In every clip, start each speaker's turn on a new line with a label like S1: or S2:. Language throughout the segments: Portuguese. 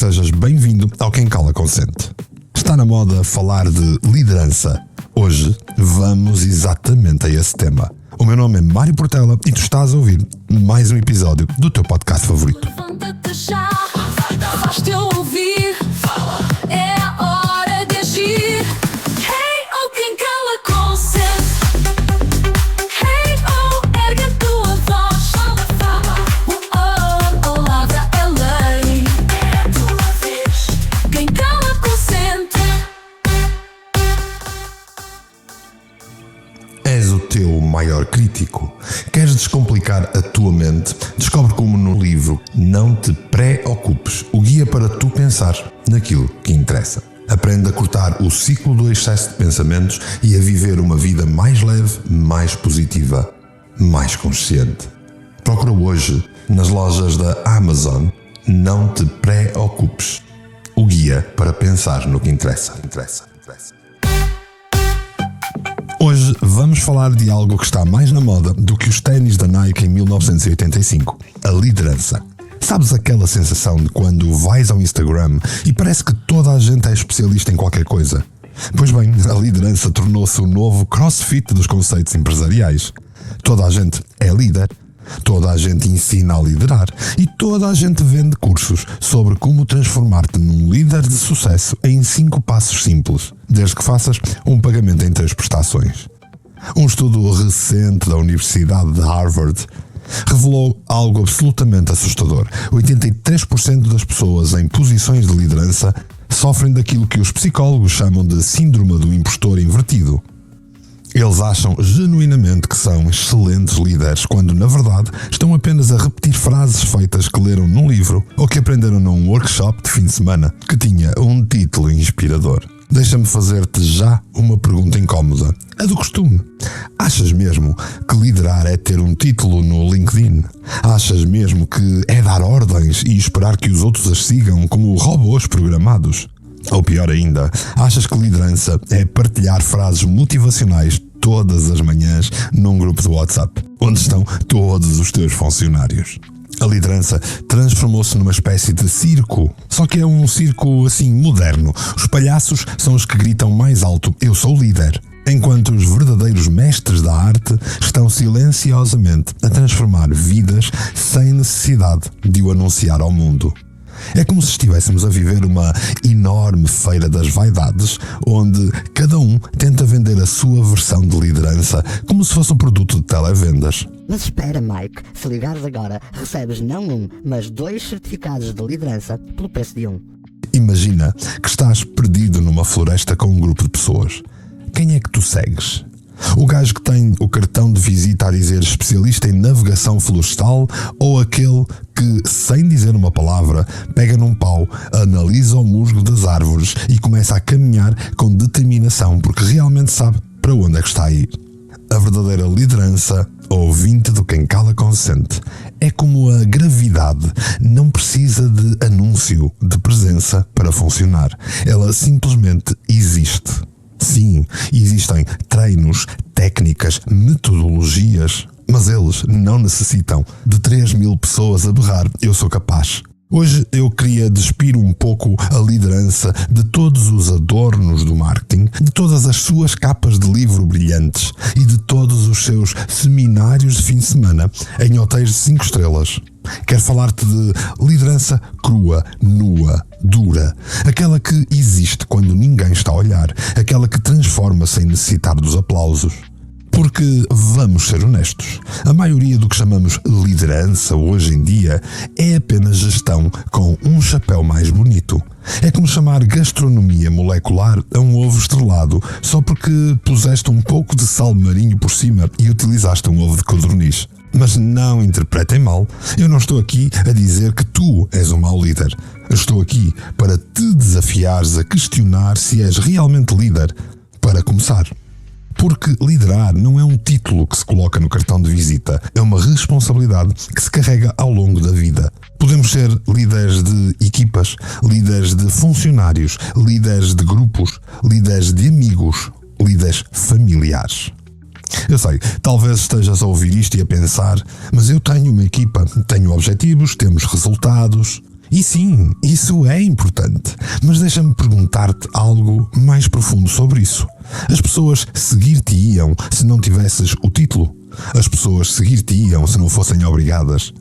S1: sejas bem-vindo ao Quem Cala Consente. Está na moda falar de liderança. Hoje vamos exatamente a esse tema. O meu nome é Mário Portela e tu estás a ouvir mais um episódio do teu podcast favorito.
S2: Levanta-te já, faz-te ouvir, é a hora de agir. Hey, oh, quem cala consente. Hey, oh, ergue a tua voz. Palavra é lei, é a tua vez. Quem cala consente.
S1: És o teu maior crítico. Queres descomplicar a tua mente? Descobre como no livro Não Te Preocupes, o guia para tu pensar naquilo que interessa. Aprende a cortar o ciclo do excesso de pensamentos e a viver uma vida mais leve, mais positiva, mais consciente. Procura hoje nas lojas da Amazon Não Te Preocupes, o guia para pensar no que interessa. Hoje vamos falar de algo que está mais na moda do que os ténis da Nike em 1985, a liderança. Sabes aquela sensação de quando vais ao Instagram e parece que toda a gente é especialista em qualquer coisa? Pois bem, a liderança tornou-se o novo crossfit dos conceitos empresariais. Toda a gente é líder, toda a gente ensina a liderar e toda a gente vende cursos sobre como transformar-te num líder de sucesso em 5 passos simples, desde que faças um pagamento em 3 prestações. Um estudo recente da Universidade de Harvard revelou algo absolutamente assustador. 83% das pessoas em posições de liderança sofrem daquilo que os psicólogos chamam de síndrome do impostor invertido. Eles acham genuinamente que são excelentes líderes, quando na verdade estão apenas a repetir frases feitas que leram num livro ou que aprenderam num workshop de fim de semana que tinha um título inspirador. Deixa-me fazer-te já uma pergunta incómoda. A do costume. Achas mesmo que liderar é ter um título no LinkedIn? Achas mesmo que é dar ordens e esperar que os outros as sigam como robôs programados? Ou pior ainda, achas que liderança é partilhar frases motivacionais todas as manhãs num grupo de WhatsApp, onde estão todos os teus funcionários? A liderança transformou-se numa espécie de circo, só que é um circo assim moderno. Os palhaços são os que gritam mais alto, eu sou líder, enquanto os verdadeiros mestres da arte estão silenciosamente a transformar vidas sem necessidade de o anunciar ao mundo. É como se estivéssemos a viver uma enorme feira das vaidades, onde cada um tenta vender a sua versão de liderança como se fosse um produto de televendas.
S3: Mas espera, Mike, se ligares agora, recebes não 1, mas 2 certificados de liderança pelo preço de 1.
S1: Imagina que estás perdido numa floresta com um grupo de pessoas. Quem é que tu segues? O gajo que tem o cartão de visita a dizer especialista em navegação florestal ou aquele que, sem dizer uma palavra, pega num pau, analisa o musgo das árvores e começa a caminhar com determinação porque realmente sabe para onde é que está a ir? A verdadeira liderança, ouvinte do Quem Cala Consente, é como a gravidade, não precisa de anúncio de presença para funcionar. Ela simplesmente existe. Sim, existem treinos, técnicas, metodologias, mas eles não necessitam de 3.000 pessoas a berrar eu sou capaz. Hoje eu queria despir um pouco a liderança de todos os adornos do marketing, de todas as suas capas de livro brilhantes e de todos os seus seminários de fim de semana em hotéis de 5 estrelas. Quero falar-te de liderança crua, nua, dura, aquela que existe quando ninguém está a olhar, aquela que transforma sem necessitar dos aplausos. Porque, vamos ser honestos, a maioria do que chamamos liderança hoje em dia é apenas gestão com um chapéu mais bonito. É como chamar gastronomia molecular a um ovo estrelado só porque puseste um pouco de sal marinho por cima e utilizaste um ovo de codorniz. Mas não interpretem mal, eu não estou aqui a dizer que tu és um mau líder. Eu estou aqui para te desafiares a questionar se és realmente líder, para começar. Porque liderar não é um título que se coloca no cartão de visita, é uma responsabilidade que se carrega ao longo da vida. Podemos ser líderes de equipas, líderes de funcionários, líderes de grupos, líderes de amigos, líderes familiares. Eu sei, talvez estejas a ouvir isto e a pensar, mas eu tenho uma equipa, tenho objetivos, temos resultados. E sim, isso é importante, mas deixa-me perguntar-te algo mais profundo sobre isso. As pessoas seguir-te-iam se não tivesses o título? As pessoas seguir-te-iam se não fossem obrigadas?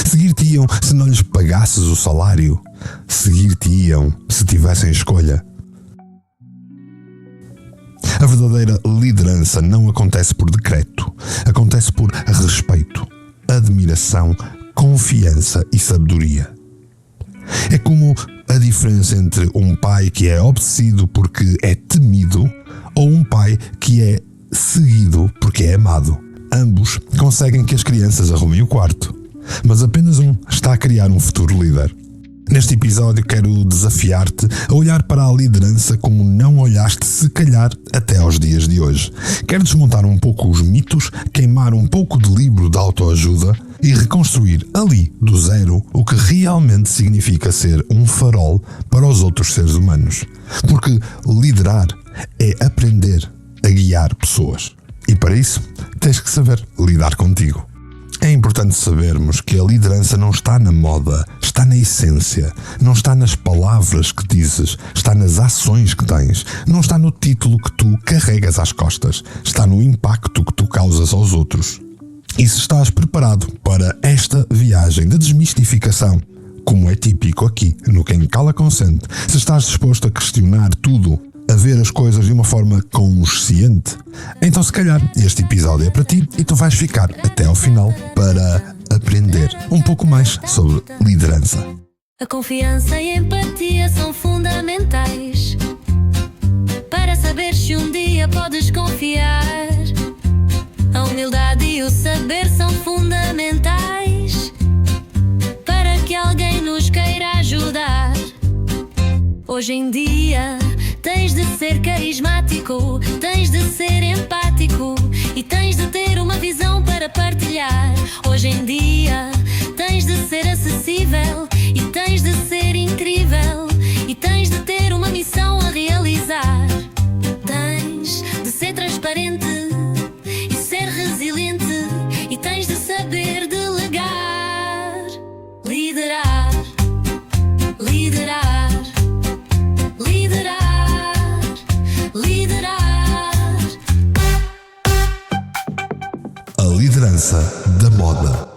S1: Seguir-te-iam se não lhes pagasses o salário? Seguir-te-iam se tivessem escolha? A verdadeira liderança não acontece por decreto, acontece por respeito, admiração, confiança e sabedoria. É como a diferença entre um pai que é obedecido porque é temido ou um pai que é seguido porque é amado. Ambos conseguem que as crianças arrumem o quarto, mas apenas um está a criar um futuro líder. Neste episódio quero desafiar-te a olhar para a liderança como não olhaste se calhar até aos dias de hoje. Quero desmontar um pouco os mitos, queimar um pouco de livro de autoajuda e reconstruir ali, do zero, o que realmente significa ser um farol para os outros seres humanos. Porque liderar é aprender a guiar pessoas. E para isso, tens que saber lidar contigo. É importante sabermos que a liderança não está na moda, está na essência, não está nas palavras que dizes, está nas ações que tens, não está no título que tu carregas às costas, está no impacto que tu causas aos outros. E se estás preparado para esta viagem de desmistificação, como é típico aqui no Quem Cala Consente, se estás disposto a questionar tudo, a ver as coisas de uma forma consciente, então se calhar este episódio é para ti e tu vais ficar até ao final para aprender um pouco mais sobre liderança.
S2: A confiança e a empatia são fundamentais para saber se um dia podes confiar. A humildade e o saber são fundamentais para que alguém nos queira ajudar. Hoje em dia tens de ser carismático, tens de ser empático e tens de ter uma visão para partilhar. Hoje em dia tens de ser acessível e tens de ser incrível e tens de ter uma missão a realizar. Tens de ser transparente e ser resiliente e tens de saber delegar. Liderar, liderar, liderar. Liderar.
S1: A liderança da moda.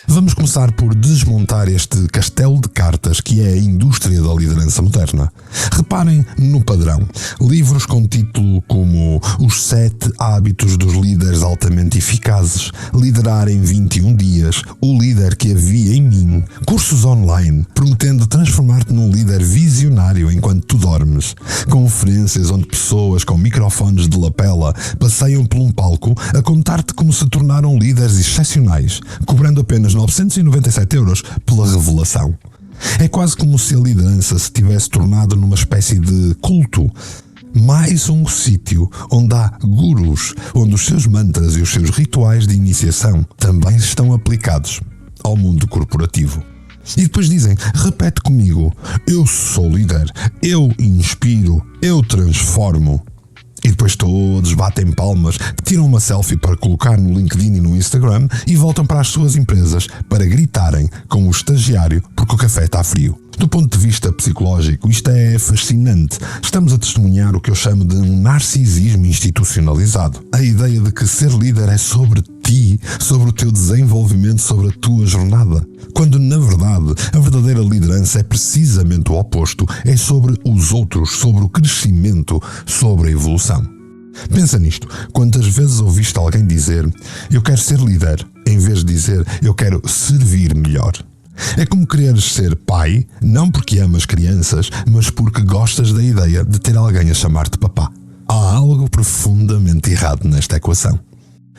S1: Vamos começar por desmontar este castelo de cartas que é a indústria da liderança moderna. Reparem no padrão. Livros com título como Os 7 Hábitos dos Líderes Altamente Eficazes, Liderar em 21 Dias, O Líder que Havia em Mim, cursos online prometendo transformar-te num líder visionário enquanto tu dormes, conferências onde pessoas com microfones de lapela passeiam por um palco a contar-te como se tornaram líderes excepcionais, cobrando apenas 997 € pela revelação. É quase como se a liderança se tivesse tornado numa espécie de culto. Mais um sítio onde há gurus, onde os seus mantras e os seus rituais de iniciação também estão aplicados ao mundo corporativo. E depois dizem, repete comigo, eu sou líder, eu inspiro, eu transformo. E depois todos batem palmas, tiram uma selfie para colocar no LinkedIn e no Instagram e voltam para as suas empresas para gritarem com o estagiário porque o café está frio. Do ponto de vista psicológico, isto é fascinante. Estamos a testemunhar o que eu chamo de um narcisismo institucionalizado. A ideia de que ser líder é sobre ti, sobre o teu desenvolvimento, sobre a tua jornada. Quando, na verdade, a verdadeira liderança é precisamente o oposto. É sobre os outros, sobre o crescimento, sobre a evolução. Pensa nisto. Quantas vezes ouviste alguém dizer eu quero ser líder, em vez de dizer eu quero servir melhor? É como quereres ser pai, não porque amas crianças, mas porque gostas da ideia de ter alguém a chamar-te papá. Há algo profundamente errado nesta equação.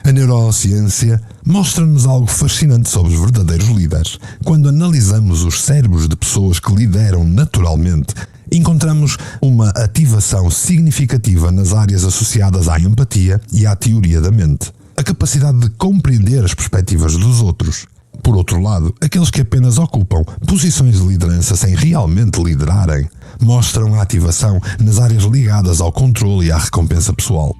S1: A neurociência mostra-nos algo fascinante sobre os verdadeiros líderes. Quando analisamos os cérebros de pessoas que lideram naturalmente, encontramos uma ativação significativa nas áreas associadas à empatia e à teoria da mente. A capacidade de compreender as perspectivas dos outros. Por outro lado, aqueles que apenas ocupam posições de liderança sem realmente liderarem, mostram a ativação nas áreas ligadas ao controle e à recompensa pessoal.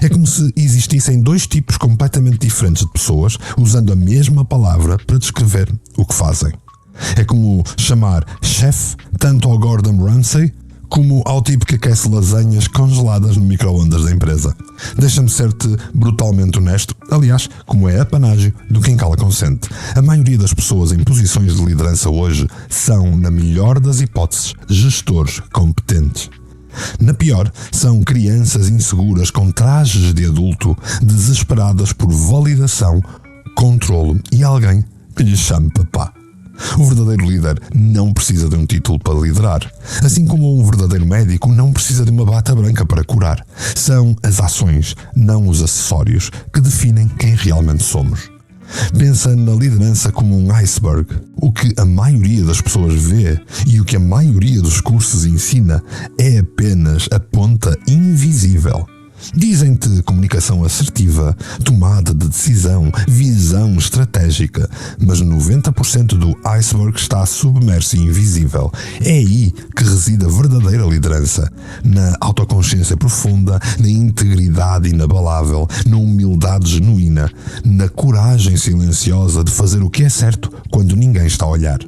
S1: É como se existissem dois tipos completamente diferentes de pessoas usando a mesma palavra para descrever o que fazem. É como chamar chefe tanto ao Gordon Ramsay como ao tipo que aquece lasanhas congeladas no micro-ondas da empresa. Deixa-me ser-te brutalmente honesto, aliás, como é apanágio do quem cala consente. A maioria das pessoas em posições de liderança hoje são, na melhor das hipóteses, gestores competentes. Na pior, são crianças inseguras com trajes de adulto, desesperadas por validação, controlo e alguém que lhes chame papá. O verdadeiro líder não precisa de um título para liderar, assim como um verdadeiro médico não precisa de uma bata branca para curar. São as ações, não os acessórios, que definem quem realmente somos. Pensa na liderança como um iceberg. O que a maioria das pessoas vê e o que a maioria dos cursos ensina é apenas a ponta invisível. Dizem-te comunicação assertiva, tomada de decisão, visão estratégica, mas 90% do iceberg está submerso e invisível. É aí que reside a verdadeira liderança, na autoconsciência profunda, na integridade inabalável, na humildade genuína, na coragem silenciosa de fazer o que é certo quando ninguém está a olhar.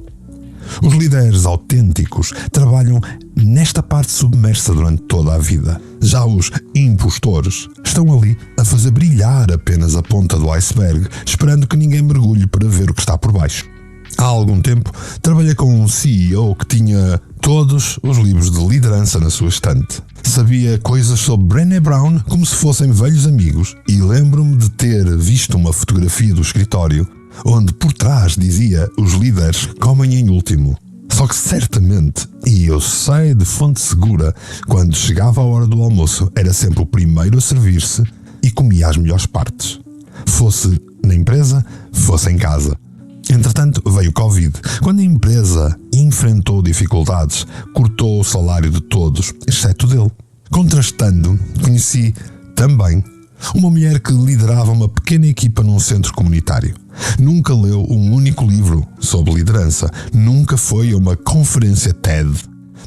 S1: Os líderes autênticos trabalham nesta parte submersa durante toda a vida. Já os impostores estão ali a fazer brilhar apenas a ponta do iceberg, esperando que ninguém mergulhe para ver o que está por baixo. Há algum tempo, trabalhei com um CEO que tinha todos os livros de liderança na sua estante. Sabia coisas sobre Brené Brown como se fossem velhos amigos e lembro-me de ter visto uma fotografia do escritório onde por trás dizia os líderes comem em último. Só que certamente, e eu sei de fonte segura, quando chegava a hora do almoço era sempre o primeiro a servir-se e comia as melhores partes. Fosse na empresa, fosse em casa. Entretanto, veio o Covid. Quando a empresa enfrentou dificuldades, cortou o salário de todos, exceto dele. Contrastando, conheci também uma mulher que liderava uma pequena equipa num centro comunitário. Nunca leu um único livro sobre liderança. Nunca foi a uma conferência TED.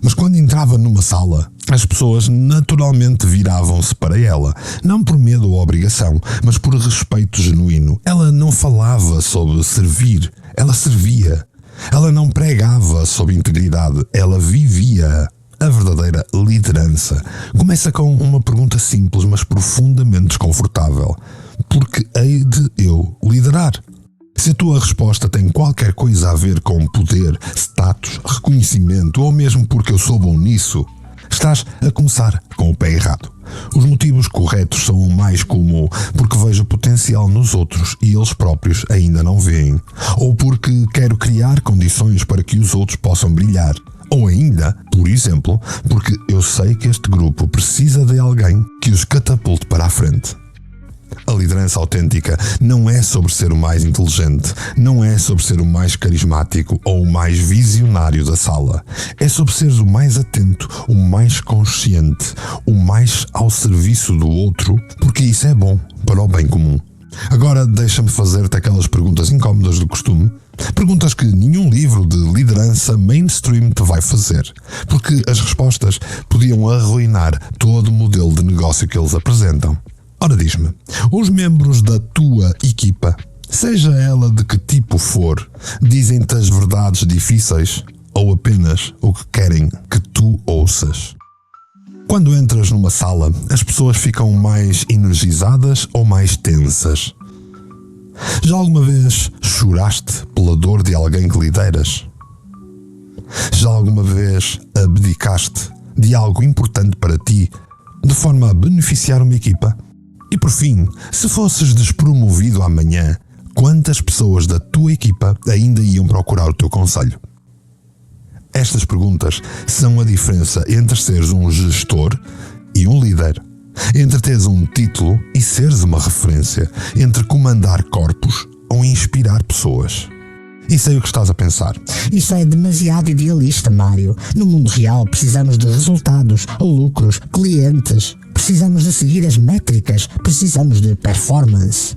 S1: Mas quando entrava numa sala, as pessoas naturalmente viravam-se para ela. Não por medo ou obrigação, mas por respeito genuíno. Ela não falava sobre servir, ela servia. Ela não pregava sobre integridade, ela vivia. A verdadeira liderança começa com uma pergunta simples, mas profundamente desconfortável. Por que hei de eu liderar? Se a tua resposta tem qualquer coisa a ver com poder, status, reconhecimento ou mesmo porque eu sou bom nisso, estás a começar com o pé errado. Os motivos corretos são mais como porque vejo potencial nos outros e eles próprios ainda não veem, ou porque quero criar condições para que os outros possam brilhar. Ou ainda, por exemplo, porque eu sei que este grupo precisa de alguém que os catapulte para a frente. A liderança autêntica não é sobre ser o mais inteligente, não é sobre ser o mais carismático ou o mais visionário da sala. É sobre ser o mais atento, o mais consciente, o mais ao serviço do outro, porque isso é bom para o bem comum. Agora deixa-me fazer-te aquelas perguntas incómodas do costume. Perguntas que nenhum livro de liderança mainstream te vai fazer, porque as respostas podiam arruinar todo o modelo de negócio que eles apresentam. Ora diz-me, os membros da tua equipa, seja ela de que tipo for, dizem-te as verdades difíceis ou apenas o que querem que tu ouças? Quando entras numa sala, as pessoas ficam mais energizadas ou mais tensas? Já alguma vez choraste pela dor de alguém que lideras? Já alguma vez abdicaste de algo importante para ti de forma a beneficiar uma equipa? E por fim, se fosses despromovido amanhã, quantas pessoas da tua equipa ainda iam procurar o teu conselho? Estas perguntas são a diferença entre seres um gestor e um líder. Entre teres um título e seres uma referência. Entre comandar corpos ou inspirar pessoas. E sei o que estás a pensar.
S3: Isso é demasiado idealista, Mário. No mundo real precisamos de resultados, lucros, clientes. Precisamos de seguir as métricas. Precisamos de performance.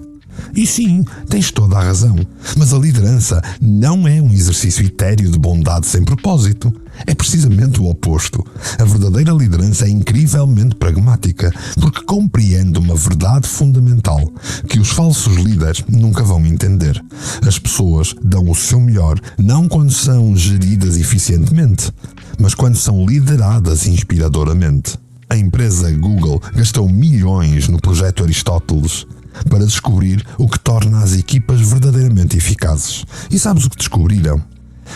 S1: E sim, tens toda a razão. Mas a liderança não é um exercício etéreo de bondade sem propósito. É precisamente o oposto. A verdadeira liderança é incrivelmente pragmática, porque compreende uma verdade fundamental que os falsos líderes nunca vão entender. As pessoas dão o seu melhor não quando são geridas eficientemente, mas quando são lideradas inspiradoramente. A empresa Google gastou milhões no projeto Aristóteles para descobrir o que torna as equipas verdadeiramente eficazes. E sabes o que descobriram?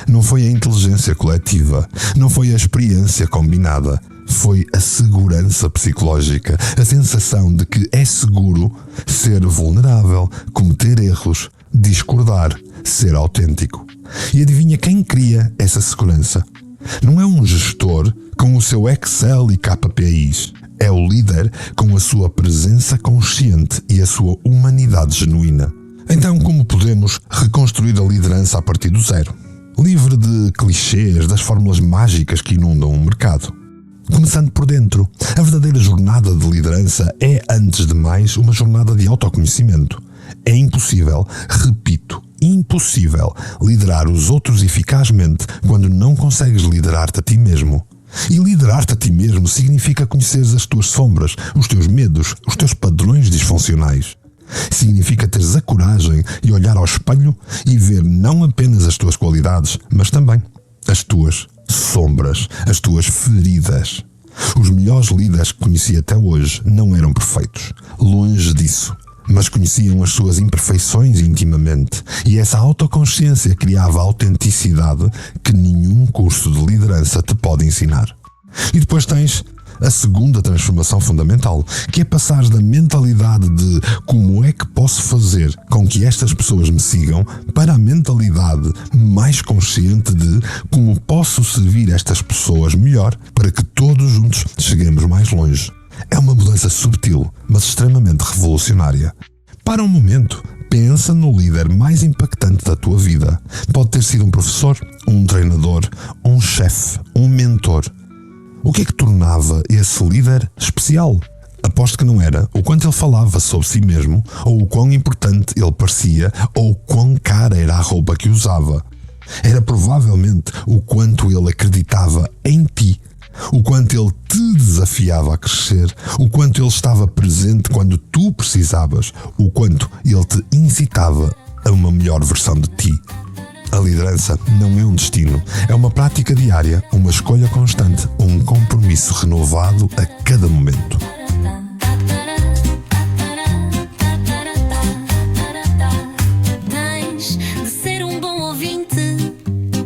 S1: Não foi a inteligência coletiva, não foi a experiência combinada, foi a segurança psicológica, a sensação de que é seguro ser vulnerável, cometer erros, discordar, ser autêntico. E adivinha quem cria essa segurança? Não é um gestor com o seu Excel e KPIs. É o líder com a sua presença consciente e a sua humanidade genuína. Então, como podemos reconstruir a liderança a partir do zero? Livre de clichês, das fórmulas mágicas que inundam o mercado. Começando por dentro, a verdadeira jornada de liderança é, antes de mais, uma jornada de autoconhecimento. É impossível, repito, impossível liderar os outros eficazmente quando não consegues liderar-te a ti mesmo. E liderar-te a ti mesmo significa conheceres as tuas sombras, os teus medos, os teus padrões disfuncionais. Significa teres a coragem de olhar ao espelho e ver não apenas as tuas qualidades, mas também as tuas sombras, as tuas feridas. Os melhores líderes que conheci até hoje não eram perfeitos, longe disso, mas conheciam as suas imperfeições intimamente, e essa autoconsciência criava a autenticidade que nenhum curso de liderança te pode ensinar. E depois tens a segunda transformação fundamental, que é passar da mentalidade de como é que posso fazer com que estas pessoas me sigam para a mentalidade mais consciente de como posso servir estas pessoas melhor para que todos juntos cheguemos mais longe. É uma mudança subtil, mas extremamente revolucionária. Para um momento, pensa no líder mais impactante da tua vida. Pode ter sido um professor, um treinador, um chefe, um mentor. O que é que tornava esse líder especial? Aposto que não era o quanto ele falava sobre si mesmo, ou o quão importante ele parecia, ou o quão cara era a roupa que usava. Era provavelmente o quanto ele acreditava em ti, o quanto ele te desafiava a crescer, o quanto ele estava presente quando tu precisavas, o quanto ele te incitava a uma melhor versão de ti. A liderança não é um destino, é uma prática diária, uma escolha constante, um compromisso renovado a cada momento.
S2: Tens de ser um bom ouvinte,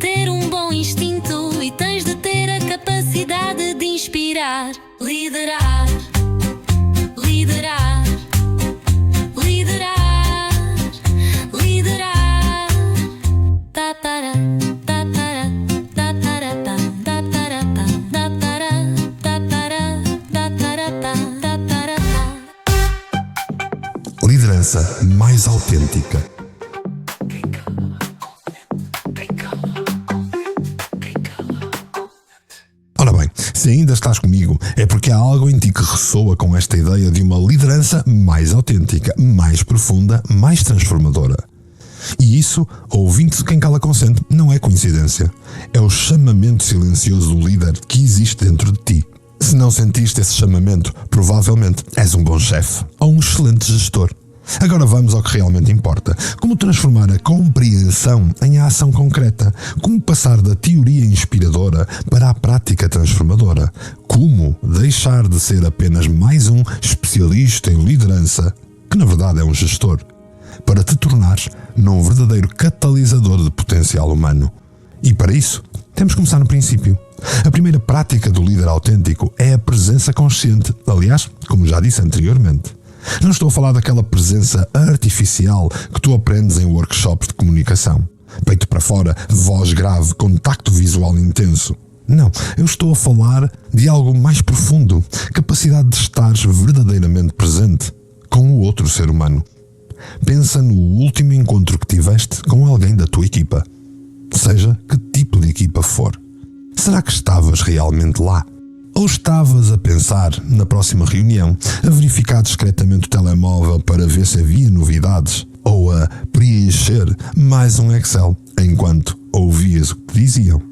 S2: ter um bom instinto e tens de ter a capacidade de inspirar, liderar, liderar, liderar, liderar.
S1: Liderança mais autêntica. Ora bem, se ainda estás comigo, é porque há algo em ti que ressoa com esta ideia de uma liderança mais autêntica, mais profunda, mais transformadora. E isso, ouvindo-se quem cala consente, não é coincidência. É o chamamento silencioso do líder que existe dentro de ti. Se não sentiste esse chamamento, provavelmente és um bom chefe ou um excelente gestor. Agora vamos ao que realmente importa. Como transformar a compreensão em ação concreta? Como passar da teoria inspiradora para a prática transformadora? Como deixar de ser apenas mais um especialista em liderança, que na verdade é um gestor, para te tornares num verdadeiro catalisador de potencial humano? E para isso, temos que começar no princípio. A primeira prática do líder autêntico é a presença consciente. Aliás, como já disse anteriormente, não estou a falar daquela presença artificial que tu aprendes em workshops de comunicação. Peito para fora, voz grave, contacto visual intenso. Não, eu estou a falar de algo mais profundo. Capacidade de estares verdadeiramente presente com o outro ser humano. Pensa no último encontro que tiveste com alguém da tua equipa. Seja que tipo de equipa for. Será que estavas realmente lá? Ou estavas a pensar na próxima reunião, a verificar discretamente o telemóvel para ver se havia novidades, ou a preencher mais um Excel enquanto ouvias o que te diziam?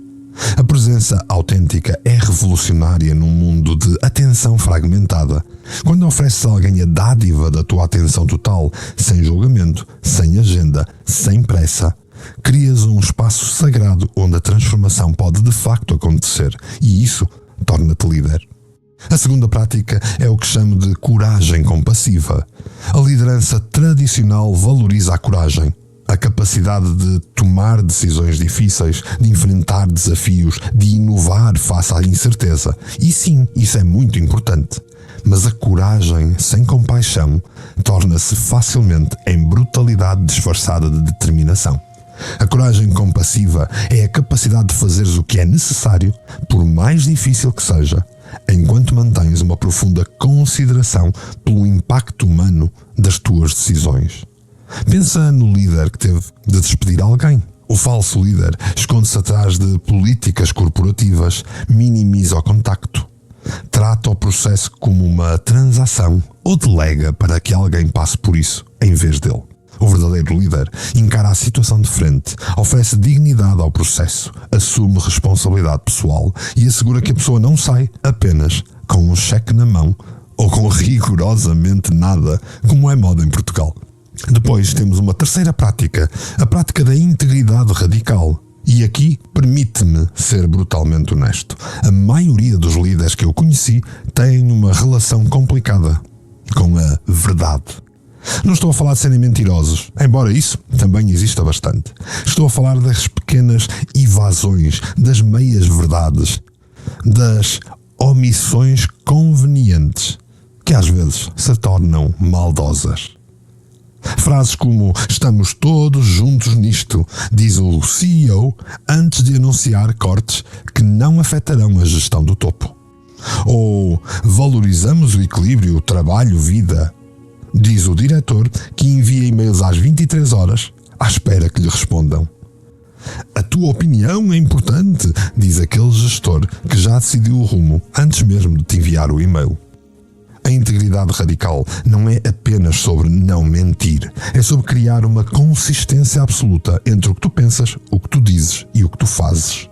S1: A presença autêntica é revolucionária num mundo de atenção fragmentada. Quando ofereces a alguém a dádiva da tua atenção total, sem julgamento, sem agenda, sem pressa, crias um espaço sagrado onde a transformação pode de facto acontecer, e isso torna-te líder. A segunda prática é o que chamo de coragem compassiva. A liderança tradicional valoriza a coragem, a capacidade de tomar decisões difíceis, de enfrentar desafios, de inovar face à incerteza. E sim, isso é muito importante. Mas a coragem sem compaixão torna-se facilmente em brutalidade disfarçada de determinação. A coragem compassiva é a capacidade de fazeres o que é necessário, por mais difícil que seja, enquanto mantens uma profunda consideração pelo impacto humano das tuas decisões. Pensa no líder que teve de despedir alguém. O falso líder esconde-se atrás de políticas corporativas, minimiza o contacto, trata o processo como uma transação ou delega para que alguém passe por isso em vez dele. O verdadeiro líder encara a situação de frente, oferece dignidade ao processo, assume responsabilidade pessoal e assegura que a pessoa não sai apenas com um cheque na mão ou com rigorosamente nada, como é moda em Portugal. Depois temos uma terceira prática, a prática da integridade radical. E aqui permite-me ser brutalmente honesto. A maioria dos líderes que eu conheci têm uma relação complicada com a verdade. Não estou a falar de serem mentirosos, embora isso também exista bastante. Estou a falar das pequenas evasões, das meias verdades, das omissões convenientes, que às vezes se tornam maldosas. Frases como "estamos todos juntos nisto", diz o CEO antes de anunciar cortes que não afetarão a gestão do topo. Ou "valorizamos o equilíbrio trabalho-vida", diz o diretor que envia e-mails às 23 horas à espera que lhe respondam. "A tua opinião é importante", diz aquele gestor que já decidiu o rumo antes mesmo de te enviar o e-mail. A integridade radical não é apenas sobre não mentir, é sobre criar uma consistência absoluta entre o que tu pensas, o que tu dizes e o que tu fazes.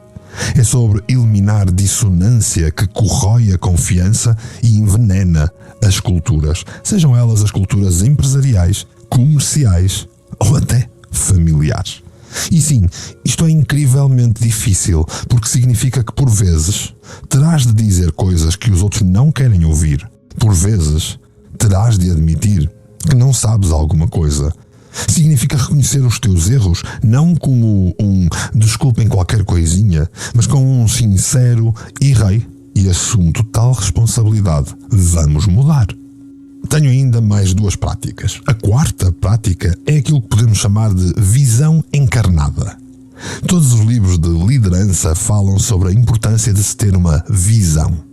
S1: É sobre eliminar dissonância que corrói a confiança e envenena as culturas, sejam elas as culturas empresariais, comerciais ou até familiares. E sim, isto é incrivelmente difícil, porque significa que por vezes terás de dizer coisas que os outros não querem ouvir. Por vezes, terás de admitir que não sabes alguma coisa. Significa reconhecer os teus erros, não como um "desculpem qualquer coisinha", mas com um sincero "errei e assumo total responsabilidade. Vamos mudar". Tenho ainda mais duas práticas. A quarta prática é aquilo que podemos chamar de visão encarnada. Todos os livros de liderança falam sobre a importância de se ter uma visão.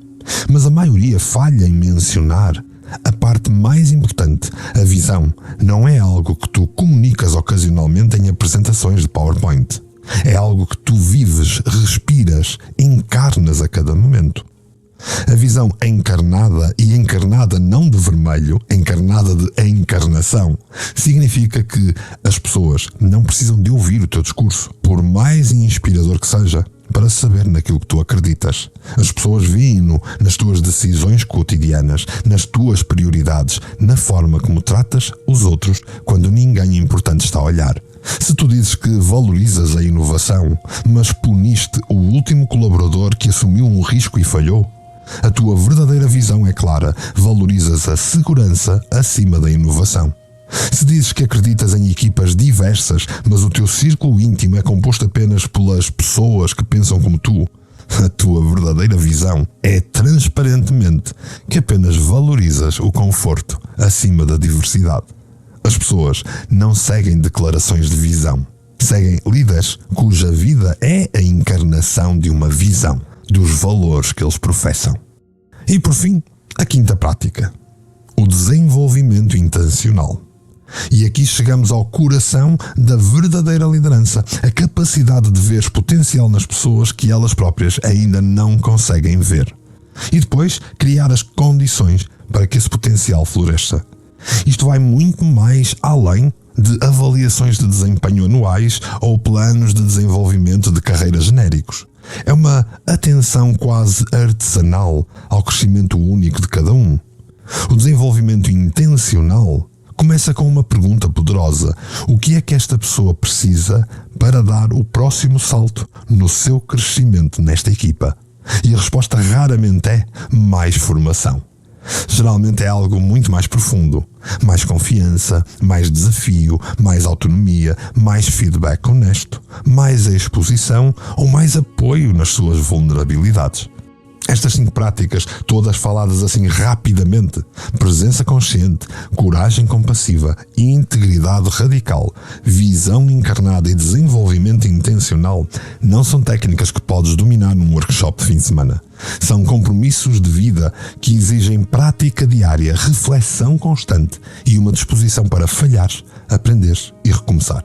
S1: Mas a maioria falha em mencionar a parte mais importante. A visão não é algo que tu comunicas ocasionalmente em apresentações de PowerPoint. É algo que tu vives, respiras, encarnas a cada momento. A visão encarnada, e encarnada não de vermelho, encarnada de encarnação, significa que as pessoas não precisam de ouvir o teu discurso, por mais inspirador que seja, para saber naquilo que tu acreditas. As pessoas veem-no nas tuas decisões cotidianas, nas tuas prioridades, na forma como tratas os outros quando ninguém importante está a olhar. Se tu dizes que valorizas a inovação, mas puniste o último colaborador que assumiu um risco e falhou, a tua verdadeira visão é clara, valorizas a segurança acima da inovação. Se dizes que acreditas em equipas diversas, mas o teu círculo íntimo é composto apenas pelas pessoas que pensam como tu, a tua verdadeira visão é transparentemente que apenas valorizas o conforto acima da diversidade. As pessoas não seguem declarações de visão, seguem líderes cuja vida é a encarnação de uma visão, dos valores que eles professam. E por fim, a quinta prática, o desenvolvimento intencional. E aqui chegamos ao coração da verdadeira liderança, a capacidade de ver potencial nas pessoas que elas próprias ainda não conseguem ver. E depois criar as condições para que esse potencial floresça. Isto vai muito mais além de avaliações de desempenho anuais ou planos de desenvolvimento de carreira genéricos. É uma atenção quase artesanal ao crescimento único de cada um. O desenvolvimento intencional começa com uma pergunta poderosa: o que é que esta pessoa precisa para dar o próximo salto no seu crescimento nesta equipa? E a resposta raramente é mais formação. Geralmente é algo muito mais profundo. Mais confiança, mais desafio, mais autonomia, mais feedback honesto, mais exposição ou mais apoio nas suas vulnerabilidades. Estas 5 práticas, todas faladas assim rapidamente: presença consciente, coragem compassiva, integridade radical, visão encarnada e desenvolvimento intencional, não são técnicas que podes dominar num workshop de fim de semana. São compromissos de vida que exigem prática diária, reflexão constante e uma disposição para falhar, aprender e recomeçar.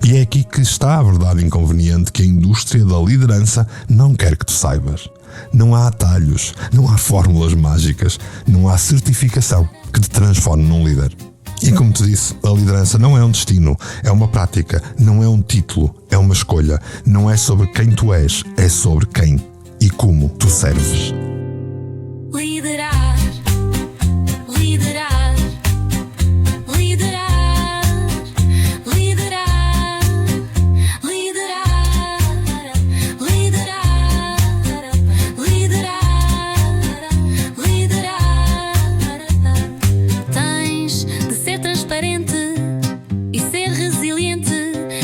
S1: E é aqui que está a verdade inconveniente que a indústria da liderança não quer que tu saibas. Não há atalhos, não há fórmulas mágicas, não há certificação que te transforme num líder. E como te disse, a liderança não é um destino, é uma prática, não é um título, é uma escolha. Não é sobre quem tu és, é sobre quem e como tu serves.
S2: Liderar, liderar, liderar, liderar, liderar, liderar, liderar, liderar. Tens de ser transparente e ser resiliente,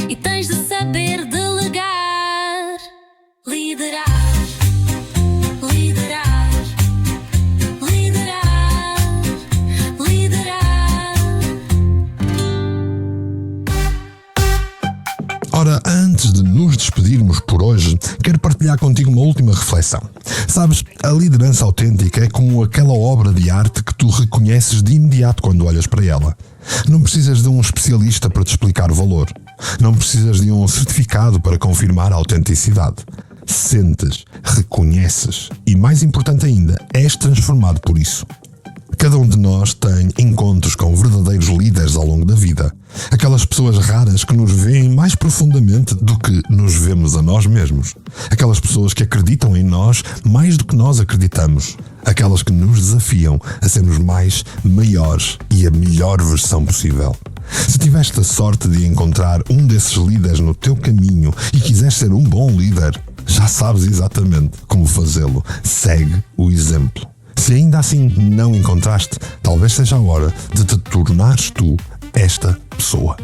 S2: e tens de saber delegar. Liderar. Liderar, liderar, liderar.
S1: Ora, antes de nos despedirmos por hoje, quero partilhar contigo uma última reflexão. Sabes, a liderança autêntica é como aquela obra de arte que tu reconheces de imediato quando olhas para ela. Não precisas de um especialista para te explicar o valor. Não precisas de um certificado para confirmar a autenticidade. Sentes, reconheces e, mais importante ainda, és transformado por isso. Cada um de nós tem encontros com verdadeiros líderes ao longo da vida. Aquelas pessoas raras que nos veem mais profundamente do que nos vemos a nós mesmos. Aquelas pessoas que acreditam em nós mais do que nós acreditamos. Aquelas que nos desafiam a sermos mais, maiores e a melhor versão possível. Se tiveste a sorte de encontrar um desses líderes no teu caminho e quiseres ser um bom líder, já sabes exatamente como fazê-lo. Segue o exemplo. Se ainda assim não encontraste, talvez seja a hora de te tornares tu esta pessoa.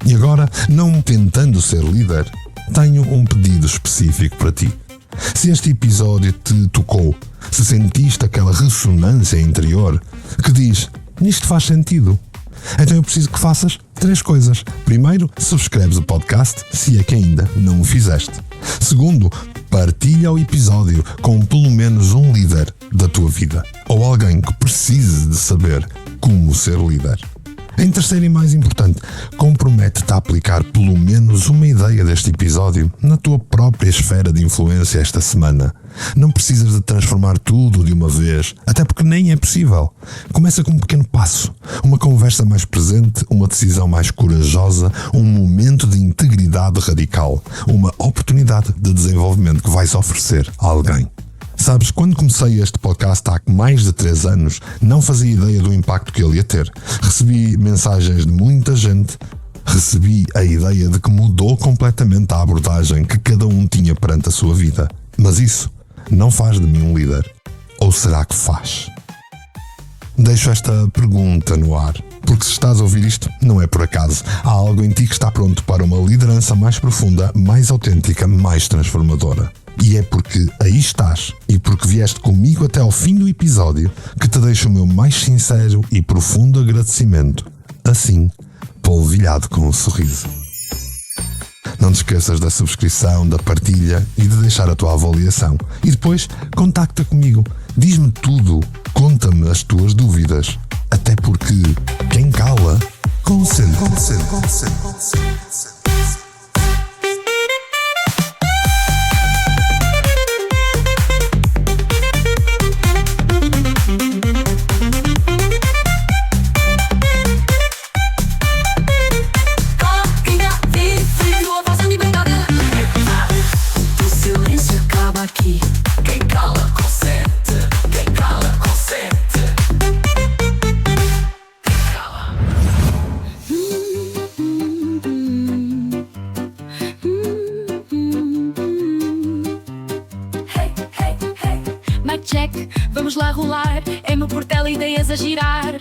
S1: E agora, não tentando ser líder, tenho um pedido específico para ti. Se este episódio te tocou, se sentiste aquela ressonância interior que diz: nisto faz sentido, então eu preciso que faças 3 coisas. Primeiro, subscreves o podcast, se é que ainda não o fizeste. Segundo, partilha o episódio com pelo menos um líder da tua vida, ou alguém que precise de saber como ser líder. Em terceiro e mais importante, compromete-te a aplicar pelo menos uma ideia deste episódio na tua própria esfera de influência esta semana. Não precisas de transformar tudo de uma vez, até porque nem é possível. Começa com um pequeno passo, uma conversa mais presente, uma decisão mais corajosa, um momento de integridade radical, uma oportunidade de desenvolvimento que vais oferecer a alguém. Sabes, quando comecei este podcast há mais de 3 anos, não fazia ideia do impacto que ele ia ter. Recebi mensagens de muita gente, recebi a ideia de que mudou completamente a abordagem que cada um tinha perante a sua vida. Mas isso não faz de mim um líder. Ou será que faz? Deixo esta pergunta no ar, porque se estás a ouvir isto, não é por acaso. Há algo em ti que está pronto para uma liderança mais profunda, mais autêntica, mais transformadora. E é porque aí estás e porque vieste comigo até ao fim do episódio que te deixo o meu mais sincero e profundo agradecimento, assim, polvilhado com um sorriso. Não te esqueças da subscrição, da partilha e de deixar a tua avaliação. E depois, contacta comigo, diz-me tudo, conta-me as tuas dúvidas. Até porque quem cala, consente.
S2: Quem já vive, tua voz me brincadeira. O silêncio acaba. mic check, vamos lá rolar. É meu portela ideias a girar.